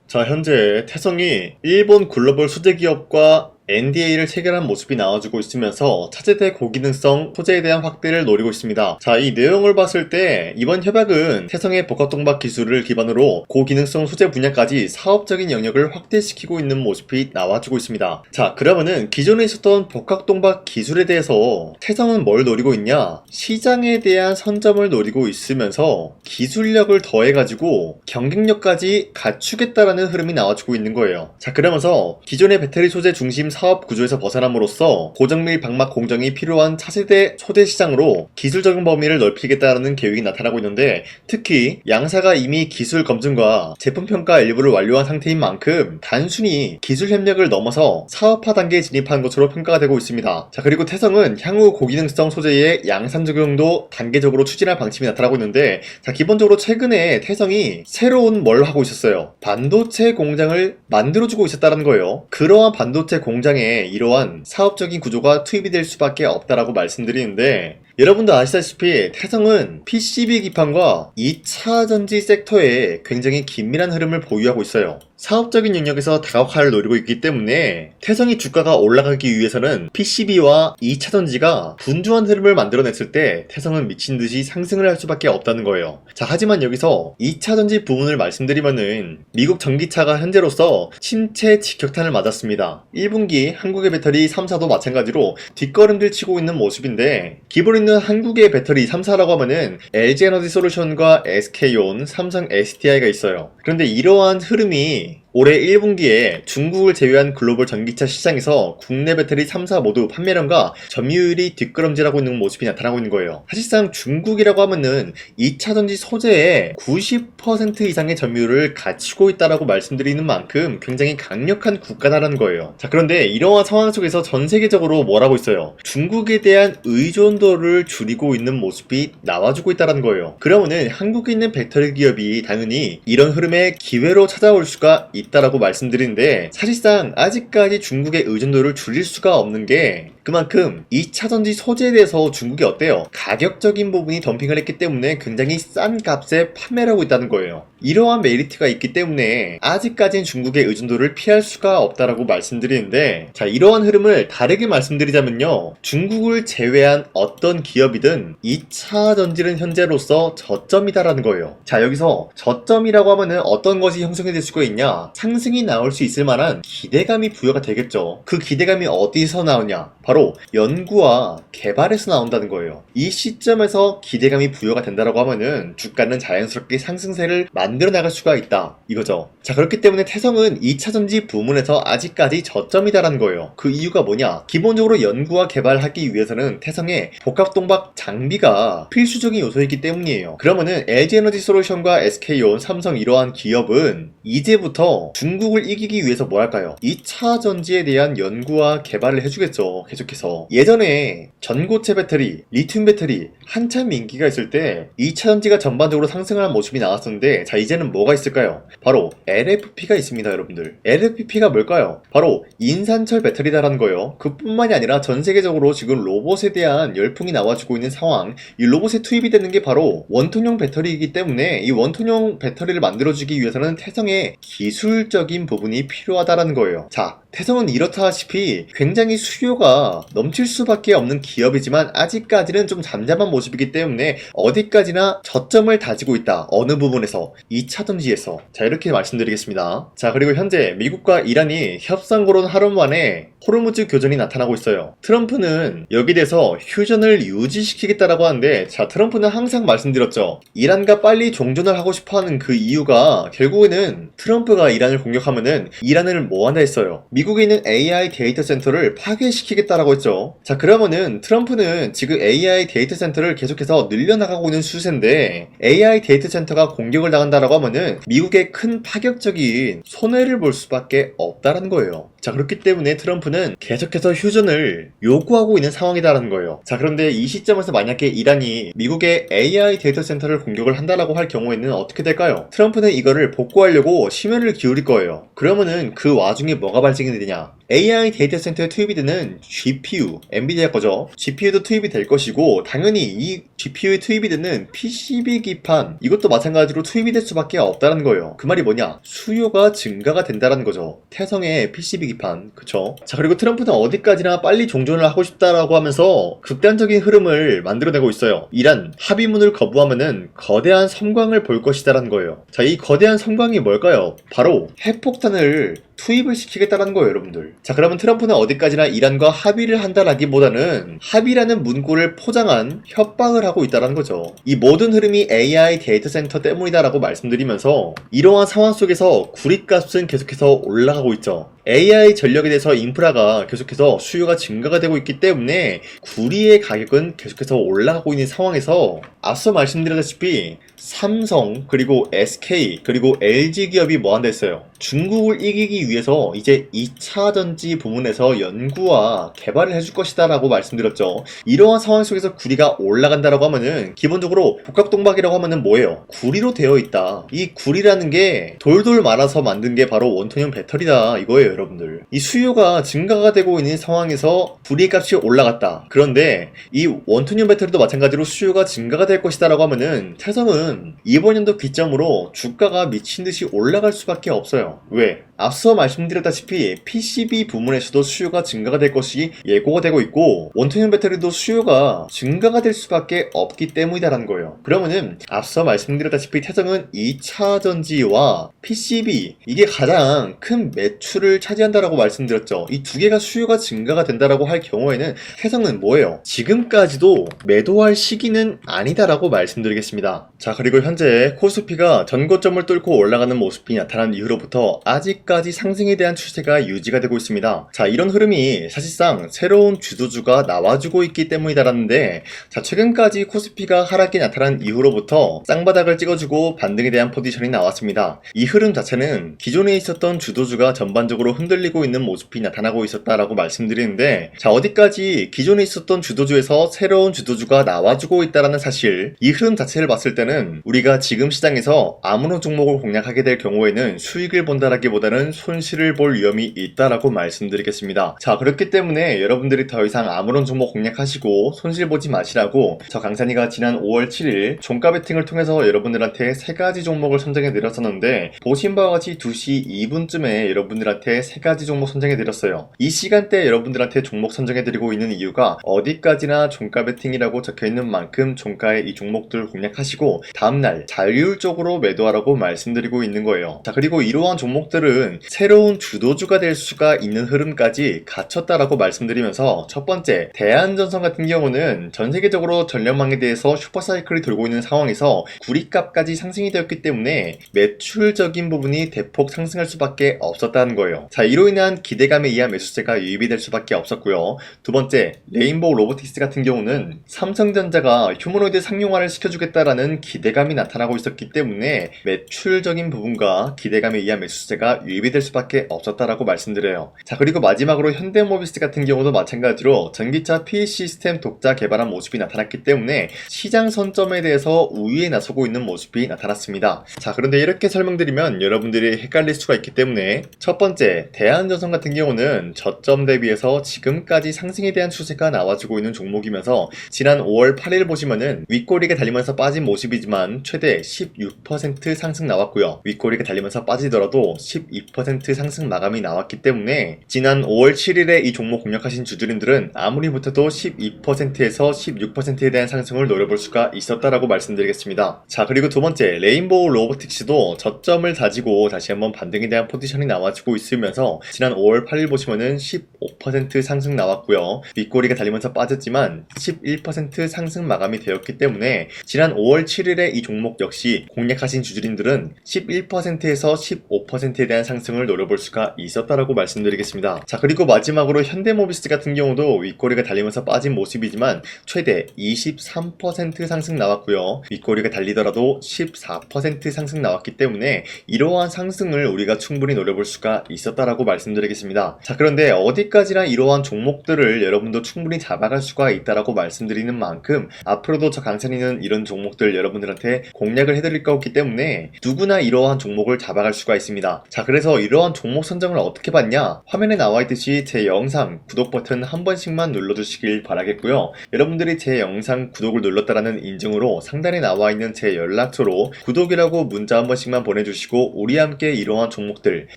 자, 현재 태성이 일본 글로벌 소재 기업과 NDA를 체결한 모습이 나와주고 있으면서 차세대 고기능성 소재에 대한 확대를 노리고 있습니다. 자, 이 내용을 봤을 때 이번 협약은 태성의 복합동박 기술을 기반으로 고기능성 소재 분야까지 사업적인 영역을 확대시키고 있는 모습이 나와주고 있습니다. 자, 그러면은 기존에 있었던 복합동박 기술에 대해서 태성은 뭘 노리고 있냐? 시장에 대한 선점을 노리고 있으면서 기술력을 더해가지고 경쟁력까지 갖추겠다라는 흐름이 나와주고 있는 거예요. 자, 그러면서 기존의 배터리 소재 중심 사업 구조에서 벗어남으로써 고정밀 방막 공정이 필요한 차세대 소재 시장으로 기술적인 범위를 넓히겠다는 계획이 나타나고 있는데, 특히 양사가 이미 기술 검증과 제품 평가 일부를 완료한 상태인 만큼 단순히 기술 협력을 넘어서 사업화 단계에 진입한 것으로 평가가 되고 있습니다. 자, 그리고 태성은 향후 고기능성 소재의 양산 적용도 단계적으로 추진할 방침이 나타나고 있는데, 자, 기본적으로 최근에 태성이 새로운 뭘 하고 있었어요. 반도체 공장을 만들어주고 있었다는 거예요. 그러한 반도체 공장에 이러한 사업적인 구조가 투입이 될 수밖에 없다라고 말씀드리는데, 여러분도 아시다시피 태성은 PCB 기판과 2차 전지 섹터에 굉장히 긴밀한 흐름을 보유하고 있어요. 사업적인 영역에서 다각화를 노리고 있기 때문에 태성이 주가가 올라가기 위해서는 PCB와 2차 전지가 분주한 흐름을 만들어냈을 때 태성은 미친듯이 상승을 할 수밖에 없다는 거예요. 자, 하지만 여기서 2차 전지 부분을 말씀드리면은 미국 전기차가 현재로서 침체 직격탄을 맞았습니다. 1분기 한국의 배터리 3사도 마찬가지로 뒷걸음질 치고 있는 모습인데, 기본 있는 한국의 배터리 3사라고 하면은 LG에너지솔루션과 SK온, 삼성 SDI가 있어요. 그런데 이러한 흐름이 올해 1분기에 중국을 제외한 글로벌 전기차 시장에서 국내 배터리 3사 모두 판매량과 점유율이 뒷걸음질하고 있는 모습이 나타나고 있는 거예요. 사실상 중국이라고 하면은 2차 전지 소재의 90% 이상의 점유율을 갖추고 있다라고 말씀드리는 만큼 굉장히 강력한 국가다라는 거예요. 자, 그런데 이러한 상황 속에서 전 세계적으로 뭘 하고 있어요? 중국에 대한 의존도를 줄이고 있는 모습이 나와주고 있다는 거예요. 그러면은 한국에 있는 배터리 기업이 당연히 이런 흐름의 기회로 찾아올 수가 있다라고 말씀드리는데, 사실상 아직까지 중국의 의존도를 줄일 수가 없는 게 그만큼 2차 전지 소재에 대해서 중국이 어때요? 가격적인 부분이 덤핑을 했기 때문에 굉장히 싼 값에 판매를 하고 있다는 거예요. 이러한 메리트가 있기 때문에 아직까지는 중국의 의존도를 피할 수가 없다라고 말씀드리는데, 자, 이러한 흐름을 다르게 말씀드리자면요, 중국을 제외한 어떤 기업이든 2차 전지는 현재로서 저점이다라는 거예요. 자, 여기서 저점이라고 하면은 어떤 것이 형성이 될 수가 있냐? 상승이 나올 수 있을 만한 기대감이 부여가 되겠죠. 그 기대감이 어디서 나오냐? 바로 연구와 개발에서 나온다는 거예요. 이 시점에서 기대감이 부여가 된다라고 하면은 주가는 자연스럽게 상승세를 만들어 나갈 수가 있다, 이거죠. 자, 그렇기 때문에 태성은 2차 전지 부문에서 아직까지 저점이다라는 거예요. 그 이유가 뭐냐? 기본적으로 연구와 개발하기 위해서는 태성의 복합동박 장비가 필수적인 요소이기 때문이에요. 그러면은 LG에너지솔루션과 SK온, 삼성 이러한 기업은 이제부터 중국을 이기기 위해서 뭘 할까요? 2차 전지에 대한 연구와 개발을 해주겠죠. 계속해서. 예전에 전고체 배터리, 리튬 배터리 한참 인기가 있을 때 2차 전지가 전반적으로 상승하는 모습이 나왔었는데, 자, 이제는 뭐가 있을까요? 바로 LFP가 있습니다, 여러분들. LFP가 뭘까요? 바로 인산철 배터리다라는 거예요. 그뿐만이 아니라 전 세계적으로 지금 로봇에 대한 열풍이 나와주고 있는 상황, 이 로봇에 투입이 되는 게 바로 원통형 배터리이기 때문에 이 원통형 배터리를 만들어주기 위해서는 태성의 기술적인 부분이 필요하다라는 거예요. 자, 태성은 이렇다시피 굉장히 수요가 넘칠 수밖에 없는 기업이지만 아직까지는 좀 잠잠한 모습이기 때문에 어디까지나 저점을 다지고 있다. 어느 부분에서? 2차 전지에서. 자, 이렇게 말씀드리겠습니다. 자, 그리고 현재 미국과 이란이 협상 거론 하루 만에 호르무즈 교전이 나타나고 있어요. 트럼프는 여기 대해서 휴전을 유지시키겠다라고 하는데, 자, 트럼프는 항상 말씀드렸죠. 이란과 빨리 종전을 하고 싶어하는 그 이유가 결국에는 트럼프가 이란을 공격하면은 이란을 뭐 한다 했어요? 미국에 있는 AI 데이터 센터를 파괴시키겠다라고 했죠. 자, 그러면은 트럼프는 지금 AI 데이터 센터를 계속해서 늘려나가고 있는 추세인데, AI 데이터 센터가 공격을 당한다라고 하면은 미국의 큰 파격적인 손해를 볼 수밖에 없다라는 거예요. 자, 그렇기 때문에 트럼프는 계속해서 휴전을 요구하고 있는 상황이다라는 거예요. 자, 그런데 이 시점에서 만약에 이란이 미국의 AI 데이터 센터를 공격을 한다라고 할 경우에는 어떻게 될까요? 트럼프는 이거를 복구하려고 심혈을 기울일 거예요. 그러면은 그 와중에 뭐가 발생이 되냐? AI 데이터 센터에 투입이 되는 GPU, 엔비디아 거죠. GPU도 투입이 될 것이고 당연히 이 GPU에 투입이 되는 PCB 기판 이것도 마찬가지로 투입이 될 수밖에 없다는 거예요. 그 말이 뭐냐? 수요가 증가가 된다는 거죠. 태성의 PCB 기판, 그쵸? 자, 그리고 트럼프는 어디까지나 빨리 종전을 하고 싶다라고 하면서 극단적인 흐름을 만들어내고 있어요. 이란 합의문을 거부하면은 거대한 섬광을 볼 것이다라는 거예요. 자, 이 거대한 섬광이 뭘까요? 바로 핵폭탄을 투입을 시키겠다는 거예요, 여러분들. 자, 그러면 트럼프는 어디까지나 이란과 합의를 한다라기보다는 합의라는 문구를 포장한 협박을 하고 있다는 거죠. 이 모든 흐름이 AI 데이터 센터 때문이다라고 말씀드리면서 이러한 상황 속에서 구리값은 계속해서 올라가고 있죠. AI 전력에 대해서 인프라가 계속해서 수요가 증가가 되고 있기 때문에 구리의 가격은 계속해서 올라가고 있는 상황에서 앞서 말씀드렸다시피 삼성 그리고 SK 그리고 LG 기업이 뭐 한다 했어요. 중국을 이기기 위해서 이제 2차 전지 부문에서 연구와 개발을 해줄 것이다 라고 말씀드렸죠. 이러한 상황 속에서 구리가 올라간다라고 하면은 기본적으로 복합동박이라고 하면은 뭐예요? 구리로 되어 있다. 이 구리라는 게 돌돌 말아서 만든 게 바로 원톤형 배터리다 이거예요, 여러분들. 이 수요가 증가가 되고 있는 상황에서 구리 값이 올라갔다. 그런데 이 원톤형 배터리도 마찬가지로 수요가 증가가 될 것이다 라고 하면은 태성은 이번 연도 기점으로 주가가 미친듯이 올라갈 수밖에 없어요. 왜? 앞서 말씀드렸다시피 PCB 부문에서도 수요가 증가가 될 것이 예고가 되고 있고 원통형 배터리도 수요가 증가가 될 수밖에 없기 때문이다라는 거예요. 그러면은 앞서 말씀드렸다시피 태성은 2차 전지와 PCB 이게 가장 큰 매출을 차지한다라고 말씀드렸죠. 이 두 개가 수요가 증가가 된다라고 할 경우에는 태성은 뭐예요? 지금까지도 매도할 시기는 아니다라고 말씀드리겠습니다. 자, 그리고 현재 코스피가 전고점을 뚫고 올라가는 모습이 나타난 이후로부터 아직까지 상승에 대한 추세가 유지가 되고 있습니다. 자, 이런 흐름이 사실상 새로운 주도주가 나와주고 있기 때문이다라는데, 자, 최근까지 코스피가 하락이 나타난 이후로부터 쌍바닥을 찍어주고 반등에 대한 포지션이 나왔습니다. 이 흐름 자체는 기존에 있었던 주도주가 전반적으로 흔들리고 있는 모습이 나타나고 있었다라고 말씀드리는데, 자, 어디까지 기존에 있었던 주도주에서 새로운 주도주가 나와주고 있다라는 사실, 이 흐름 자체를 봤을 때는 우리가 지금 시장에서 아무런 종목을 공략하게 될 경우에는 수익을 본다라기보다는 손실을 볼 위험이 있다라고 말씀드리겠습니다. 자, 그렇기 때문에 여러분들이 더 이상 아무런 종목 공략하시고 손실 보지 마시라고 저 강산이가 지난 5월 7일 종가 베팅을 통해서 여러분들한테 3가지 종목을 선정해 드렸었는데, 보신 바와 같이 2시 2분쯤에 여러분들한테 3가지 종목 선정해 드렸어요. 이 시간대 여러분들한테 종목 선정해 드리고 있는 이유가 어디까지나 종가 베팅이라고 적혀 있는 만큼 종가에 이 종목들 공략하시고 다음날 자율적으로 매도하라고 말씀드리고 있는 거예요. 자, 그리고 이러한 종목들은 새로운 주도주가 될 수가 있는 흐름까지 갖췄다라고 말씀드리면서, 첫 번째, 대한전선 같은 경우는 전 세계적으로 전력망에 대해서 슈퍼사이클이 돌고 있는 상황에서 구리값까지 상승이 되었기 때문에 매출적인 부분이 대폭 상승할 수밖에 없었다는 거예요. 자, 이로 인한 기대감에 의한 매수세가 유입이 될 수밖에 없었고요. 두 번째, 레인보우 로보틱스 같은 경우는 삼성전자가 휴머노이드 상용화를 시켜주겠다라는 기대감이 나타나고 있었기 때문에 매출적인 부분과 기대감에 의한 매수세가 유입이 될 수밖에 없었다라고 말씀드려요. 자, 그리고 마지막으로 현대모비스 같은 경우도 마찬가지로 전기차 PE 시스템 독자 개발한 모습이 나타났기 때문에 시장 선점에 대해서 우위에 나서고 있는 모습이 나타났습니다. 자, 그런데 이렇게 설명드리면 여러분들이 헷갈릴 수가 있기 때문에, 첫 번째, 대한전선 같은 경우는 저점 대비해서 지금까지 상승에 대한 추세가 나와주고 있는 종목이면서 지난 5월 8일 보시면은 윗꼬리가 달리면서 빠진 모습이지만 최대 16% 상승 나왔고요. 윗꼬리가 달리면서 빠지더라도 12% 상승 마감이 나왔기 때문에 지난 5월 7일에 이 종목 공략하신 주주님들은 아무리 못해도 12%에서 16%에 대한 상승을 노려볼 수가 있었다라고 말씀드리겠습니다. 자, 그리고 두 번째, 레인보우 로보틱스도 저점을 다지고 다시 한번 반등에 대한 포지션이 나와주고 있으면서 지난 5월 8일 보시면은 15% 상승 나왔고요. 윗꼬리가 달리면서 빠졌지만 11% 상승 마감이 되었기 때문에 지난 5월 7일에 이 종목 역시 공략하신 주주님들은 11%에서 15%에 대한 상승을 노려볼 수가 있었다라고 말씀드리겠습니다. 자, 그리고 마지막으로 현대모비스 같은 경우도 윗꼬리가 달리면서 빠진 모습이지만 최대 23% 상승 나왔고요. 윗꼬리가 달리더라도 14% 상승 나왔기 때문에 이러한 상승을 우리가 충분히 노려볼 수가 있었다 있었다라고 말씀드리겠습니다. 자, 그런데 어디까지나 이러한 종목들을 여러분도 충분히 잡아갈 수가 있다라고 말씀드리는 만큼 앞으로도 저 강찬이는 이런 종목들 여러분들한테 공략을 해드릴 거기 때문에 누구나 이러한 종목을 잡아갈 수가 있습니다. 자, 그래서 이러한 종목 선정을 어떻게 받냐? 화면에 나와 있듯이 제 영상 구독 버튼 한 번씩만 눌러주시길 바라겠고요. 여러분들이 제 영상 구독을 눌렀다라는 인증으로 상단에 나와 있는 제 연락처로 구독이라고 문자 한 번씩만 보내주시고 우리 함께 이러한 종목들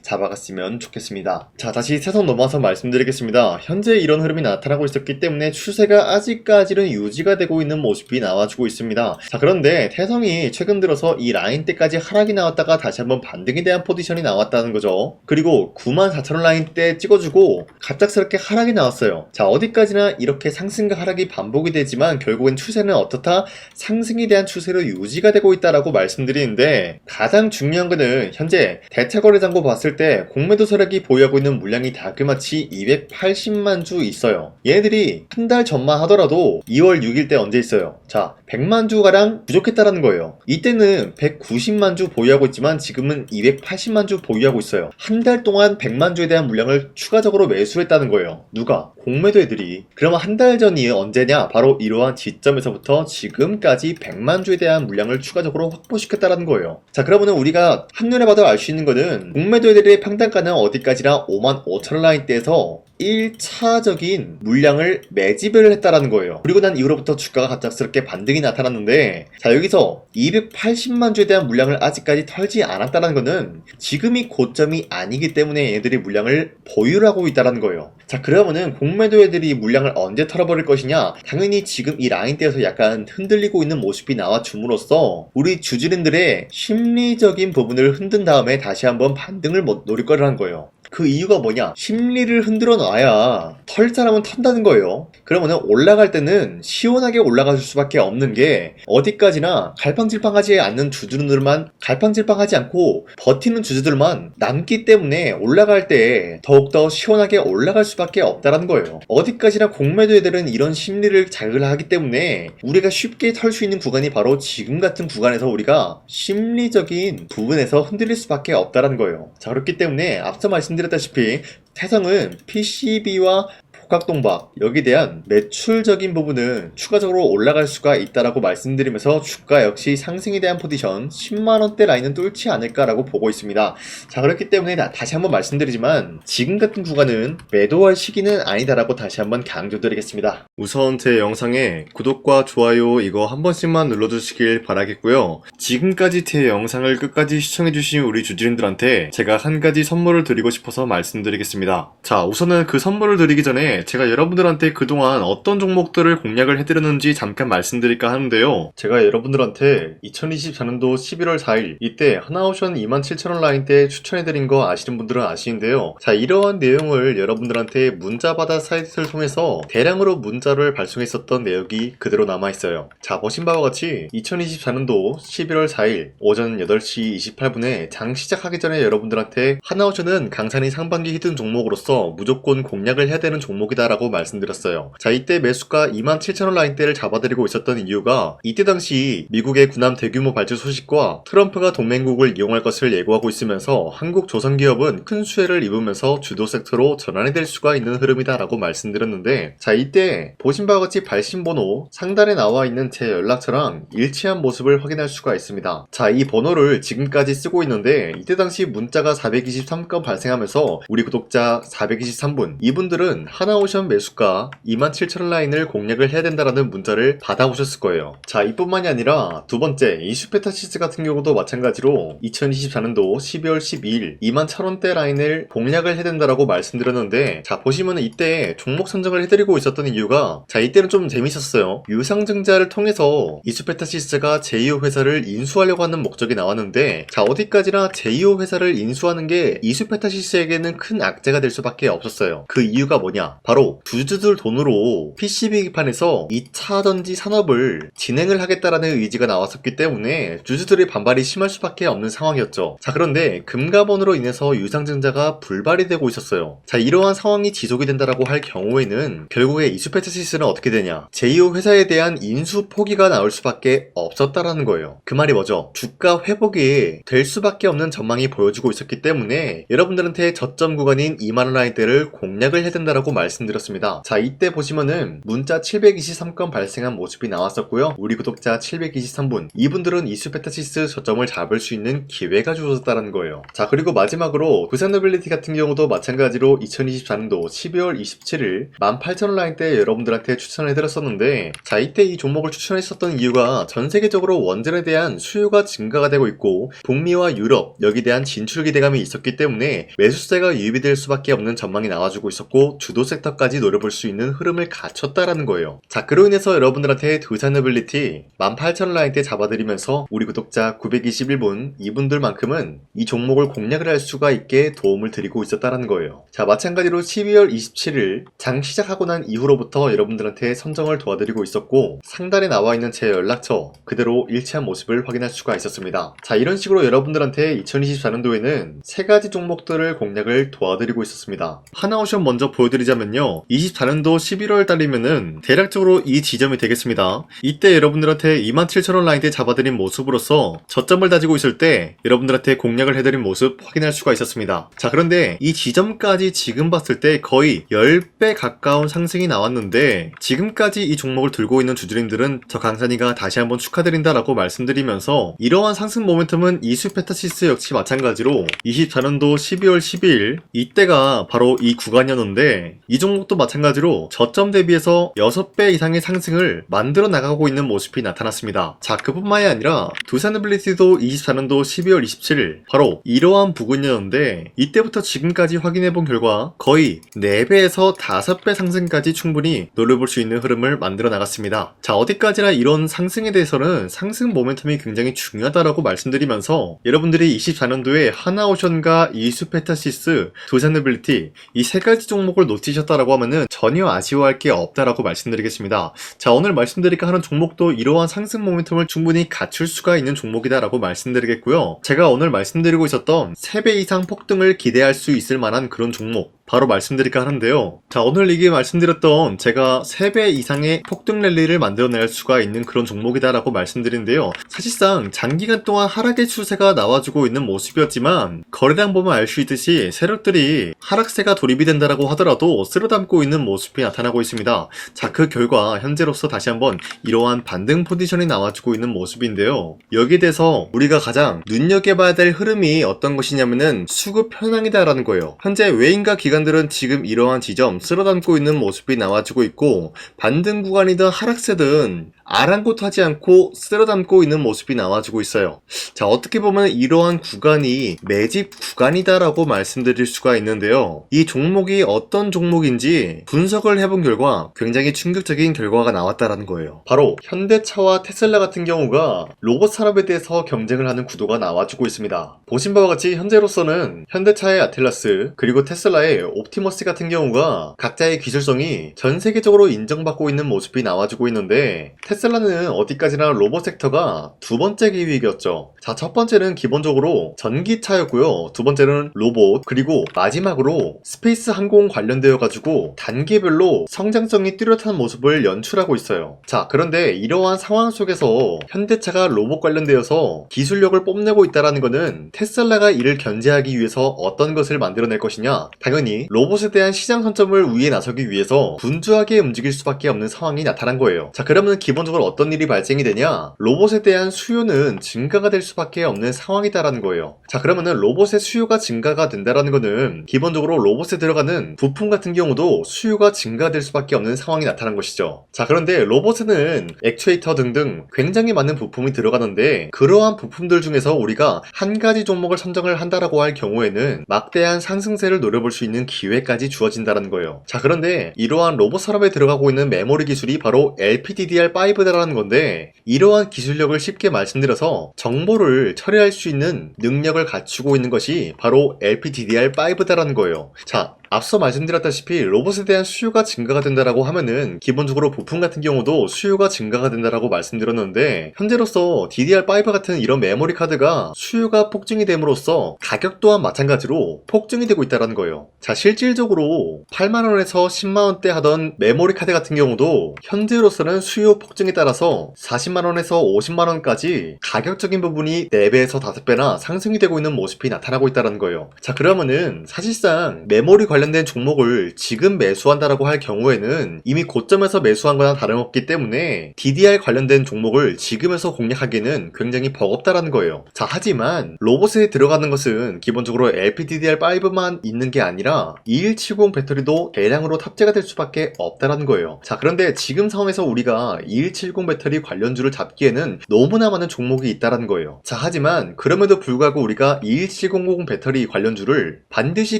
잡아갔으면 좋겠습니다. 자, 다시 세선 넘어와서 말씀드리겠습니다. 현재 이런 흐름이 나타나고 있었기 때문에 추세가 아직까지는 유지가 되고 있는 모습이 나와주고 있습니다. 자, 그런데 태성이 최근 들어서 이 라인대까지 하락이 나왔다가 다시 한번 반등에 대한 포지션이 나왔다는 거죠. 그리고 94,000원 라인대 찍어주고 갑작스럽게 하락이 나왔어요. 자, 어디까지나 이렇게 상승과 하락이 반복이 되지만 결국엔 추세는 어떻다? 상승에 대한 추세로 유지가 되고 있다라고 말씀드리는데 가장 중요한 거는 현재 대차거래장고 봤을 때 공매도 세력이 보유하고 있는 물량이 다그마치 280만 주 있어요. 얘네들이 한 달 전만 하더라도 2월 6일 때 언제 있어요? 자, 100만 주가량 부족했다라는 거예요. 이때는 190만 주 보유하고 있지만 지금은 280만 주 보유하고 있어요. 한 달 동안 100만 주에 대한 물량을 추가적으로 매수했다는 거예요. 누가? 공매도 애들이. 그러면 한 달 전이 언제냐? 바로 이러한 지점에서부터 지금까지 100만 주에 대한 물량을 추가적으로 확보시켰다는 거예요. 자, 그러면 우리가 한눈에 봐도 알 수 있는 거는 공매도 애들의 평단가는 어디까지나 55,000원 라인대에서 1차적인 물량을 매집을 했다라는 거예요. 그리고 난 이후로부터 주가가 갑작스럽게 반등이 나타났는데 자, 여기서 280만 주에 대한 물량을 아직까지 털지 않았다는 거는 지금이 고점이 아니기 때문에 얘들이 물량을 보유를 하고 있다는 거예요. 자, 그러면은 공매도 애들이 물량을 언제 털어버릴 것이냐? 당연히 지금 이 라인대에서 약간 흔들리고 있는 모습이 나와줌으로써 우리 주주님들의 심리적인 부분을 흔든 다음에 다시 한번 반등을 노릴 거라는 거예요. 그 이유가 뭐냐? 심리를 흔들어 놔야 털 사람은 턴다는 거예요. 그러면은 올라갈 때는 시원하게 올라갈 수밖에 없는 게 어디까지나 갈팡질팡하지 않는 주주들만 갈팡질팡하지 않고 버티는 주주들만 남기 때문에 올라갈 때 더욱더 시원하게 올라갈 수밖에 없다라는 거예요. 어디까지나 공매도 애들은 이런 심리를 자극을 하기 때문에 우리가 쉽게 털 수 있는 구간이 바로 지금 같은 구간에서 우리가 심리적인 부분에서 흔들릴 수밖에 없다라는 거예요. 자, 그렇기 때문에 앞서 말씀드렸다시피 태성은 PCB와 복합동박 여기에 대한 매출적인 부분은 추가적으로 올라갈 수가 있다라고 말씀드리면서 주가 역시 상승에 대한 포지션 10만원대 라인은 뚫지 않을까라고 보고 있습니다. 자, 그렇기 때문에 다시 한번 말씀드리지만 지금 같은 구간은 매도할 시기는 아니다라고 다시 한번 강조드리겠습니다. 우선 제 영상에 구독과 좋아요 이거 한 번씩만 눌러주시길 바라겠고요. 지금까지 제 영상을 끝까지 시청해주신 우리 주주님들한테 제가 한 가지 선물을 드리고 싶어서 말씀드리겠습니다. 자, 우선은 그 선물을 드리기 전에 제가 여러분들한테 그동안 어떤 종목들을 공략을 해드렸는지 잠깐 말씀드릴까 하는데요. 제가 여러분들한테 2024년도 11월 4일 이때 하나오션 27,000원 라인 때 추천해드린 거 아시는 분들은 아시는데요. 자, 이러한 내용을 여러분들한테 문자받아 사이트를 통해서 대량으로 문자를 발송했었던 내역이 그대로 남아있어요. 자, 보신 바와 같이 2024년도 11월 4일 오전 8시 28분에 장 시작하기 전에 여러분들한테 하나오션은 강산이 상반기 히든 종목으로서 무조건 공략을 해야 되는 종목이다라고 말씀드렸어요. 자, 이때 매수가 27,000원 라인대를 잡아드리고 있었던 이유가 이때 당시 미국의 군함 대규모 발주 소식과 트럼프가 동맹국을 이용할 것을 예고하고 있으면서 한국 조선기업은 큰 수혜를 입으면서 주도 섹터로 전환이 될 수가 있는 흐름이다라고 말씀드렸는데 자, 이때 보신 바와 같이 발신번호 상단에 나와 있는 제 연락처랑 일치한 모습을 확인할 수가 있습니다. 자, 이 번호를 지금까지 쓰고 있는데 이때 당시 문자가 423건 발생하면서 우리 구독자 423분 이분들은 하나오션 매수가 27,000원 라인을 공략을 해야 된다라는 문자를 받아오셨을 거예요. 자, 이뿐만이 아니라 두 번째 이슈페타시스 같은 경우도 마찬가지로 2024년도 12월 12일 21,000원대 라인을 공략을 해야 된다라고 말씀드렸는데 자, 보시면은 이때 종목 선정을 해드리고 있었던 이유가 자, 이때는 좀 재밌었어요. 유상증자를 통해서 이슈페타시스가 제2호 회사를 인수하려고 하는 목적이 나왔는데 자, 어디까지나 제2호 회사를 인수하는 게 이슈페타시스에게는 큰 악재가 될 수밖에 없었어요. 그 이유가 뭐냐? 바로 주주들 돈으로 PCB 기판에서 2차 전지 산업을 진행을 하겠다라는 의지가 나왔었기 때문에 주주들의 반발이 심할 수밖에 없는 상황이었죠. 자, 그런데 금가번으로 인해서 유상증자가 불발이 되고 있었어요. 자, 이러한 상황이 지속이 된다라고 할 경우에는 결국에 이수페타시스는 어떻게 되냐, 제2호 회사에 대한 인수 포기가 나올 수밖에 없었다라는 거예요. 그 말이 뭐죠? 주가 회복이 될 수밖에 없는 전망이 보여지고 있었기 때문에 여러분들한테 저점 구간인 2만원 라인대를 공략을 해야 된다라고 말씀드렸습니다. 자, 이때 보시면은 문자 723건 발생한 모습이 나왔었고요. 우리 구독자 723분, 이분들은 이수페타시스 저점을 잡을 수 있는 기회가 주어졌다는 거예요. 자, 그리고 마지막으로 부산노빌리티 같은 경우도 마찬가지로 2024년도 12월 27일 18,000원 라인대 여러분들한테 추천을 해드렸었는데, 자, 이때 이 종목을 추천했었던 이유가 전 세계적으로 원전에 대한 수요가 증가가 되고 있고 북미와 유럽 여기에 대한 진출 기대감이 있었기 때문에 매수세가 유입이 될 수밖에 없는 전망이 나와주고 있었고 주도 섹터까지 노려볼 수 있는 흐름을 갖췄다라는 거예요. 자, 그로 인해서 여러분들한테 두산노빌리티 18,000원 라인대 잡아드리면서 우리 구독자 921분, 이분들만큼은 이 종목을 공략을 할 수가 있게 도움을 드리고 있었다라는 거예요. 자, 마찬가지로 12월 27일 장 시작하고 난 이후로부터 여러분들한테 선정을 도와드리고 있었고 상단에 나와 있는 제 연락처 그대로 일치한 모습을 확인할 수가 있었습니다. 자, 이런 식으로 여러분들한테 2024년도에는 3가지 종목들을 공략을 도와드리고 있었습니다. 하나오션 먼저 보여드리자면요, 24년도 11월 달이면은 대략적으로 이 지점이 되겠습니다. 이때 여러분들한테 27,000원 라인대 잡아드린 모습으로서 저점을 다지고 있을 때 여러분들한테 공략을 해드린 모습 확인할 수가 있었습니다. 자, 그런데 이 지점까지 지금 봤을 때 거의 10배 가까운 상승이 나왔는데 지금까지 이 종목을 들고 있는 주주님들은 저 강산이가 다시 한번 축하드린다라고 말씀드리면서 이러한 상승 모멘텀은 이수페타시스 역시 마찬가지로 24년도 12월 12일 이때가 바로 이 구간이었는데 이 종목도 마찬가지로 저점 대비해서 6배 이상의 상승을 만들어 나가고 있는 모습이 나타났습니다. 자, 그뿐만이 아니라 두산노빌리티도 24년도 12월 27일 바로 이러한 부근이었는데 이때부터 지금까지 확인해본 결과 거의 4배에서 5배 상승까지 충분히 노려볼 수 있는 흐름을 만들어 나갔습니다. 자, 어디까지나 이런 상승에 대해서는 상승 모멘텀이 굉장히 중요하다라고 말씀드리면서 여러분들이 24년도에 하나오션과 이수페타시스, 두산노빌리티 이 3가지 종목을 놓치셨다라고 하면은 전혀 아쉬워할 게 없다라고 말씀드리겠습니다. 자, 오늘 말씀드릴까 하는 종목도 이러한 상승 모멘텀을 충분히 갖출 수가 있는 종목이다라고 말씀드리겠고요. 제가 오늘 말씀드리고 있었던 3배 이상 폭등을 기대할 수 있을 만한 그런 종목 바로 말씀드릴까 하는데요. 자, 오늘 이게 말씀드렸던 제가 3배 이상의 폭등 랠리를 만들어낼 수가 있는 그런 종목이다라고 말씀드리는데요. 사실상 장기간 동안 하락의 추세가 나와주고 있는 모습이었지만 거래량 보면 알 수 있듯이 세력들이 하락세가 돌입이 된다라고 하더라도 쓸어담고 있는 모습이 나타나고 있습니다. 자, 그 결과 현재로서 다시 한번 이러한 반등 포지션이 나와주고 있는 모습인데요. 여기에 대해서 우리가 가장 눈여겨봐야 될 흐름이 어떤 것이냐면은 수급 현황이다라는 거예요. 현재 외인과 기관들은 지금 이러한 지점 쓸어담고 있는 모습이 나와주고 있고 반등 구간이든 하락세든 아랑곳하지 않고 쓸어담고 있는 모습이 나와주고 있어요. 자, 어떻게 보면 이러한 구간이 매집 구간이다라고 말씀드릴 수가 있는데요. 이 종목이 어떤 종목인지 분석을 해본 결과 굉장히 충격적인 결과가 나왔다라는 거예요. 바로 현대차와 테슬라 같은 경우가 로봇 산업에 대해서 경쟁을 하는 구도가 나와주고 있습니다. 보신 바와 같이 현재로서는 현대차의 아틀라스 그리고 테슬라의 옵티머스 같은 경우가 각자의 기술성이 전 세계적으로 인정받고 있는 모습이 나와주고 있는데 테슬라는 어디까지나 로봇 섹터가 두 번째 기획이었죠. 자, 첫 번째는 기본적으로 전기차였고요. 두 번째는 로봇, 그리고 마지막으로 스페이스 항공 관련되어 가지고 단계별로 성장성이 뚜렷한 모습을 연출하고 있어요. 자, 그런데 이러한 상황 속에서 현대차가 로봇 관련되어서 기술력을 뽐내고 있다는 것은 테슬라가 이를 견제하기 위해서 어떤 것을 만들어낼 것이냐, 당연히 로봇에 대한 시장 선점을 위해 나서기 위해서 분주하게 움직일 수밖에 없는 상황이 나타난 거예요. 자, 그러면 기본적으로 어떤 일이 발생이 되냐, 로봇에 대한 수요는 증가가 될 수밖에 없는 상황이다라는 거예요. 자, 그러면은 로봇의 수요가 증가가 된다라는 거는 기본적으로 로봇에 들어가는 부품 같은 경우도 수요가 증가될 수밖에 없는 상황이 나타난 것이죠. 자, 그런데 로봇에는 액추에이터 등등 굉장히 많은 부품이 들어가는데 그러한 부품들 중에서 우리가 한 가지 종목을 선정을 한다라고 할 경우에는 막대한 상승세를 노려볼 수 있는 기회까지 주어진다는 거예요. 자, 그런데 이러한 로봇 산업에 들어가고 있는 메모리 기술이 바로 LPDDR5다라는 건데 이러한 기술력을 쉽게 말씀드려서 정보를 처리할 수 있는 능력을 갖추고 있는 것이 바로 LPDDR5다라는 거예요. 자, 앞서 말씀드렸다시피 로봇에 대한 수요가 증가가 된다라고 하면은 기본적으로 부품 같은 경우도 수요가 증가가 된다라고 말씀드렸는데, 현재로서 DDR5 같은 이런 메모리 카드가 수요가 폭증이 됨으로써 가격 또한 마찬가지로 폭증이 되고 있다는 거예요. 자, 실질적으로 8만원에서 10만원대 하던 메모리 카드 같은 경우도 현재로서는 수요 폭증에 따라서 40만원에서 50만원까지 가격적인 부분이 4배에서 5배나 상승이 되고 있는 모습이 나타나고 있다는 거예요. 자, 그러면은 사실상 메모리 관련된 종목을 지금 매수한다라고 할 경우에는 이미 고점에서 매수한 거나 다름없기 때문에 DDR 관련된 종목을 지금에서 공략하기는 굉장히 버겁다라는 거예요. 자, 하지만 로봇에 들어가는 것은 기본적으로 LPDDR5만 있는 게 아니라 2170 배터리도 대량으로 탑재가 될 수밖에 없다라는 거예요. 자, 그런데 지금 상황에서 우리가 2170 배터리 관련주를 잡기에는 너무나 많은 종목이 있다라는 거예요. 자, 하지만 그럼에도 불구하고 우리가 21700 배터리 관련주를 반드시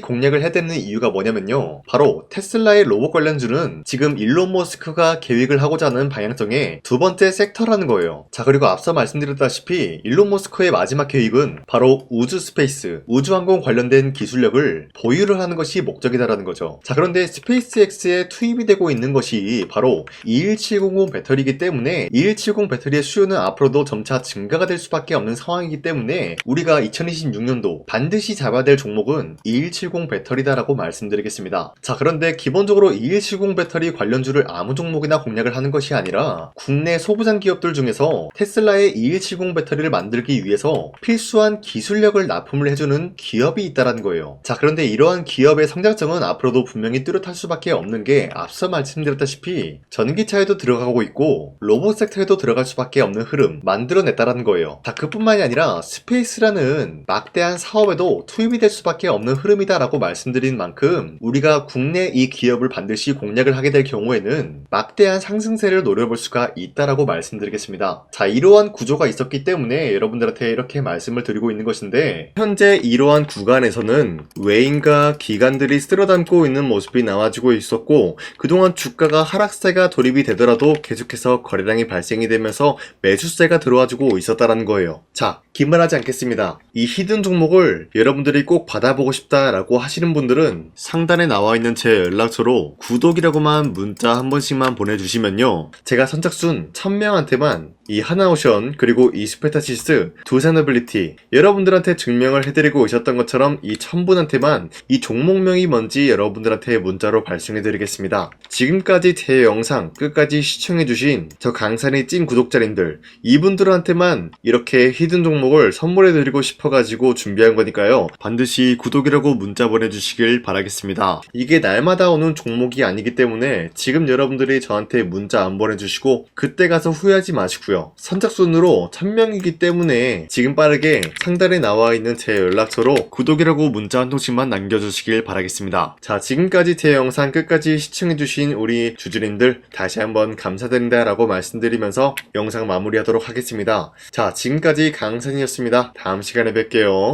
공략을 해야 되는 이유가 뭐냐면요, 바로 테슬라의 로봇 관련주는 지금 일론 머스크가 계획을 하고자 하는 방향성의 두 번째 섹터라는 거예요. 자, 그리고 앞서 말씀드렸다시피 일론 머스크의 마지막 계획은 바로 우주 스페이스, 우주항공 관련된 기술력을 보유를 하는 것이 목적이다라는 거죠. 자, 그런데 스페이스X에 투입이 되고 있는 것이 바로 21700 배터리이기 때문에 2170 배터리의 수요는 앞으로도 점차 증가가 될 수밖에 없는 상황이기 때문에 우리가 2026년도 반드시 잡아야 될 종목은 2170 배터리다라고 말씀드리겠습니다. 자, 그런데 기본적으로 2170 배터리 관련주를 아무 종목이나 공략을 하는 것이 아니라 국내 소부장 기업들 중에서 테슬라의 2170 배터리를 만들기 위해서 필수한 기술력을 납품을 해주는 기업이 있다는 거예요. 자, 그런데 이러한 기업의 성장성은 앞으로도 분명히 뚜렷할 수밖에 없는 게 앞서 말씀드렸다시피 전기차에도 들어가고 있고 로봇 섹터에도 들어갈 수밖에 없는 흐름 만들어냈다라는 거예요. 자, 그뿐만이 아니라 스페이스라는 막대한 사업에도 투입이 될 수밖에 없는 흐름이다라고 말씀드린 만큼 우리가 국내 이 기업을 반드시 공략을 하게 될 경우에는 막대한 상승세를 노려볼 수가 있다라고 말씀드리겠습니다. 자, 이러한 구조가 있었기 때문에 여러분들한테 이렇게 말씀을 드리고 있는 것인데, 현재 이러한 구간에서는 외인과 기관들이 쓸어담고 있는 모습이 나와주고 있었고, 그동안 주가가 하락세가 돌입이 되더라도 계속해서 거래량이 발생이 되면서 매수세가 들어와주고 있었다는 거예요. 자, 긴말하지 않겠습니다. 이 히든 종목을 여러분들이 꼭 받아보고 싶다라고 하시는 분들은 상단에 나와있는 제 연락처로 구독이라고만 문자 한 번씩만 보내주시면요, 제가 선착순 1000명한테만 이 하나오션 그리고 이 스페타시스 두 사너빌리티 여러분들한테 증명을 해드리고 있었던 것처럼 이 1000분한테만 이 종목명이 뭔지 여러분들한테 문자로 발송해드리겠습니다. 지금까지 제 영상 끝까지 시청해주신 저 강산의 찐 구독자님들, 이분들한테만 이렇게 히든 종목을 선물해드리고 싶어가지고 준비한 거니까요, 반드시 구독이라고 문자 보내주시길 바라겠습니다. 이게 날마다 오는 종목이 아니기 때문에 지금 여러분들이 저한테 문자 안 보내주시고 그때 가서 후회하지 마시고요, 선착순으로 1000명이기 때문에 지금 빠르게 상단에 나와있는 제 연락처로 구독이라고 문자 한 통씩만 남겨주시길 바라겠습니다. 자, 지금까지 제 영상 끝까지 시청해주신 우리 주주님들 다시 한번 감사드린다 라고 말씀드리면서 영상 마무리하도록 하겠습니다. 자, 지금까지 강산이었습니다. 다음 시간에 뵐게요.